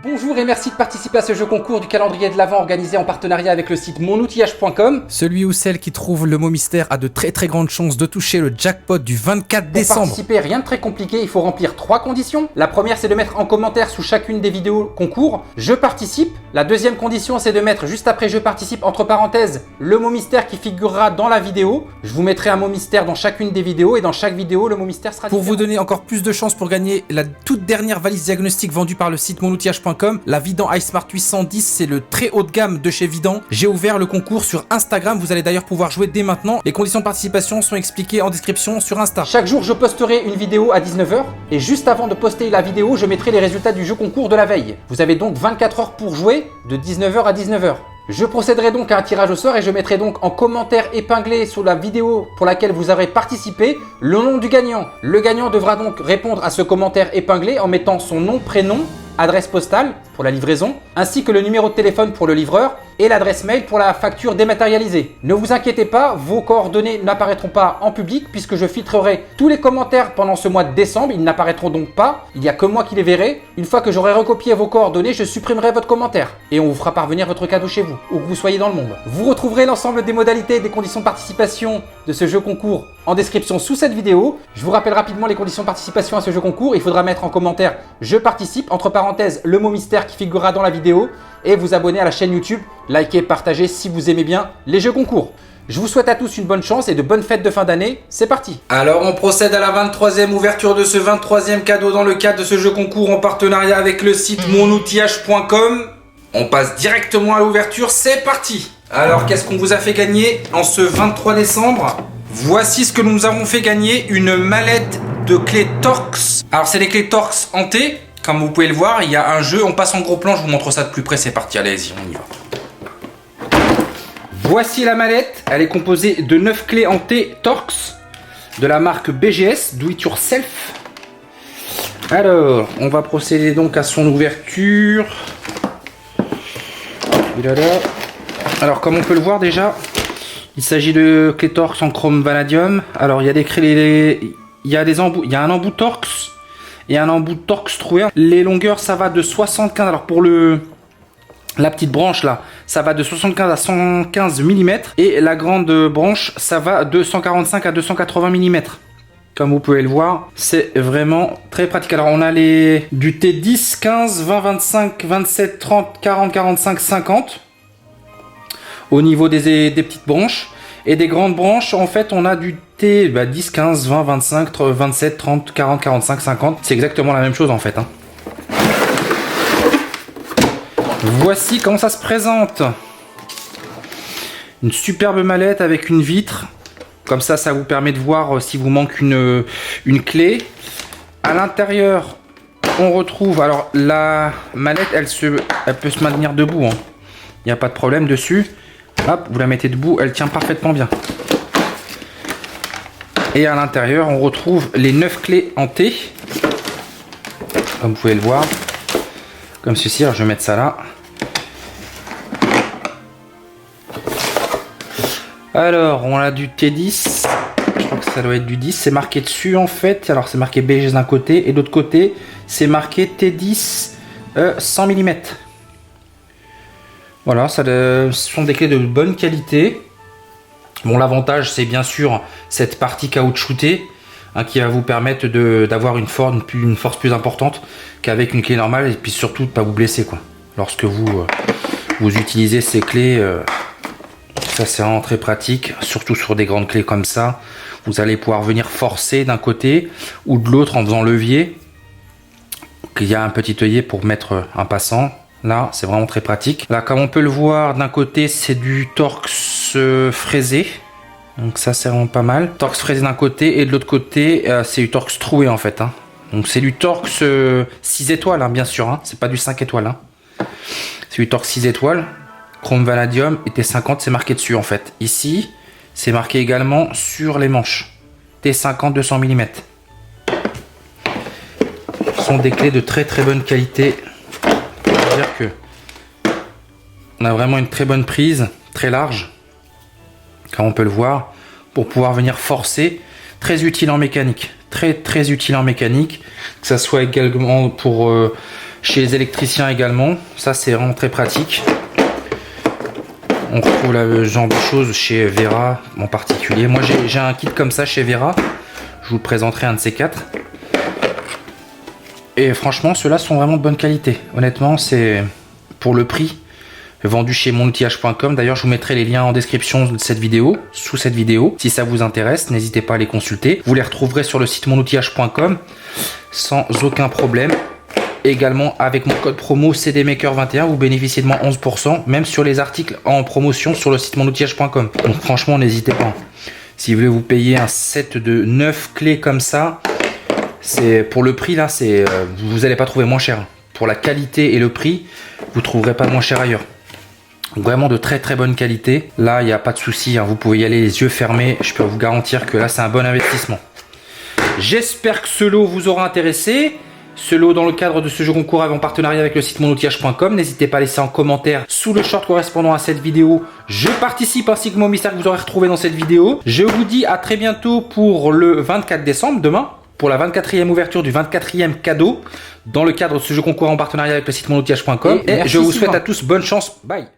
Bonjour et merci de participer à ce jeu concours du calendrier de l'Avent organisé en partenariat avec le site monoutillage.com. Celui ou celle qui trouve le mot mystère a de très grandes chances de toucher le jackpot du 24 décembre. Pour participer, rien de très compliqué, il faut remplir 3 conditions. La première, c'est de mettre en commentaire sous chacune des vidéos concours « Je participe ». La deuxième condition, c'est de mettre juste après « Je participe » entre parenthèses le mot mystère qui figurera dans la vidéo. Je vous mettrai un mot mystère dans chacune des vidéos et dans chaque vidéo, le mot mystère sera différent. Pour vous donner encore plus de chances pour gagner la toute dernière valise diagnostic vendue par le site monoutillage.com, la Vidan iSmart 810, c'est le très haut de gamme de chez Vidan. J'ai ouvert le concours sur Instagram, vous allez d'ailleurs pouvoir jouer dès maintenant. Les conditions de participation sont expliquées en description sur Insta. Chaque jour, je posterai une vidéo à 19 h et juste avant de poster la vidéo, je mettrai les résultats du jeu concours de la veille. Vous avez donc 24 heures pour jouer de 19 h à 19 h. Je procéderai donc à un tirage au sort et je mettrai donc en commentaire épinglé sous la vidéo pour laquelle vous aurez participé le nom du gagnant. Le gagnant devra donc répondre à ce commentaire épinglé en mettant son nom, prénom, adresse postale pour la livraison, ainsi que le numéro de téléphone pour le livreur et l'adresse mail pour la facture dématérialisée. Ne vous inquiétez pas, vos coordonnées n'apparaîtront pas en public puisque je filtrerai tous les commentaires pendant ce mois de décembre. Ils n'apparaîtront donc pas, il n'y a que moi qui les verrai. Une fois que j'aurai recopié vos coordonnées, je supprimerai votre commentaire et on vous fera parvenir votre cadeau chez vous, où que vous soyez dans le monde. Vous retrouverez l'ensemble des modalités et des conditions de participation de ce jeu concours en description sous cette vidéo. Je vous rappelle rapidement les conditions de participation à ce jeu concours. Il faudra mettre en commentaire « Je participe » entre parenthèses le mot mystère qui figurera dans la vidéo et vous abonner à la chaîne YouTube, likez, partagez si vous aimez bien les jeux concours. Je vous souhaite à tous une bonne chance et de bonnes fêtes de fin d'année. C'est parti! Alors on procède à la 23e ouverture de ce 23e cadeau dans le cadre de ce jeu concours en partenariat avec le site monoutillage.com. On passe directement à l'ouverture, c'est parti! Alors qu'est-ce qu'on vous a fait gagner en ce 23 décembre? Voici ce que nous avons fait gagner, une mallette de clés Torx. Alors c'est des clés Torx en T. Comme vous pouvez le voir, il y a un jeu, on passe en gros plan, je vous montre ça de plus près, c'est parti, allez-y, on y va. Voici la mallette, elle est composée de 9 clés en T Torx de la marque BGS, Do It Yourself. Alors, on va procéder donc à son ouverture. Alors, comme on peut le voir déjà, il s'agit de clés Torx en chrome vanadium. Alors, il y a des clés, il y a un embout Torx et un embout Torx troué. Les longueurs, ça va de 75. Alors pour la petite branche là, ça va de 75 à 115 mm et la grande branche, ça va de 145 à 280 mm. Comme vous pouvez le voir, c'est vraiment très pratique. Alors on a du T10, 15, 20, 25, 27, 30, 40, 45, 50 au niveau des petites branches. Et des grandes branches, en fait, on a du T 10, 15, 20, 25, 27, 30, 40, 45, 50. C'est exactement la même chose en fait. Hein. Voici comment ça se présente. Une superbe mallette avec une vitre. Comme ça, ça vous permet de voir si vous manque une clé. À l'intérieur, on retrouve... Alors, la mallette, elle peut se maintenir debout. Hein. Il n'y a pas de problème dessus. Hop, vous la mettez debout, elle tient parfaitement bien. Et à l'intérieur, on retrouve les 9 clés en T. Comme vous pouvez le voir. Comme ceci, alors je vais mettre ça là. Alors, on a du T10. Je crois que ça doit être du 10. C'est marqué dessus en fait. Alors, c'est marqué BG d'un côté. Et de l'autre côté, c'est marqué T10 100 mm. Voilà, ce sont des clés de bonne qualité. Bon, l'avantage, c'est bien sûr cette partie caoutchoutée hein, qui va vous permettre d'avoir une force plus importante qu'avec une clé normale et puis surtout de ne pas vous blesser quoi. Lorsque vous utilisez ces clés, ça c'est vraiment très pratique, surtout sur des grandes clés comme ça. Vous allez pouvoir venir forcer d'un côté ou de l'autre en faisant levier. Il y a un petit œillet pour mettre un passant. Là, c'est vraiment très pratique. Là, comme on peut le voir, d'un côté, c'est du Torx fraisé. Donc ça, c'est vraiment pas mal. Torx fraisé d'un côté et de l'autre côté, c'est du Torx troué en fait. Hein. Donc c'est du Torx 6 étoiles, hein, bien sûr. Hein. C'est pas du 5 étoiles. Hein. C'est du Torx 6 étoiles. Chrome vanadium et T50, c'est marqué dessus en fait. Ici, c'est marqué également sur les manches. T50 200 mm. Ce sont des clés de très bonne qualité. Dire que on a vraiment une très bonne prise, très large, comme on peut le voir, pour pouvoir venir forcer. Très utile en mécanique, très utile en mécanique, que ça soit également pour chez les électriciens également. Ça, c'est vraiment très pratique. On retrouve le genre de choses chez Vera en particulier. Moi, j'ai un kit comme ça chez Vera. Je vous présenterai un de ces 4. Et franchement, ceux-là sont vraiment de bonne qualité. Honnêtement, c'est pour le prix vendu chez monoutillage.com. D'ailleurs, je vous mettrai les liens en description de cette vidéo, sous cette vidéo. Si ça vous intéresse, n'hésitez pas à les consulter. Vous les retrouverez sur le site monoutillage.com sans aucun problème. Également, avec mon code promo CDMaker21, vous bénéficiez de moins 11%, même sur les articles en promotion sur le site monoutillage.com. Donc franchement, n'hésitez pas. Si vous voulez vous payer un set de 9 clés comme ça, c'est pour le prix là, vous n'allez pas trouver moins cher. Pour la qualité et le prix, vous ne trouverez pas moins cher ailleurs. Donc vraiment de très très bonne qualité. Là, il n'y a pas de souci, hein. Vous pouvez y aller les yeux fermés. Je peux vous garantir que là, c'est un bon investissement. J'espère que ce lot vous aura intéressé. Ce lot dans le cadre de ce jeu concours en partenariat avec le site monoutillage.com. N'hésitez pas à laisser en commentaire sous le short correspondant à cette vidéo. Je participe ainsi que mon mystère que vous aurez retrouvé dans cette vidéo. Je vous dis à très bientôt pour le 24 décembre, demain, pour la 24e ouverture du 24e cadeau dans le cadre de ce jeu concours en partenariat avec le site monoutillage.com. Et je vous souhaite à tous bonne chance. Bye.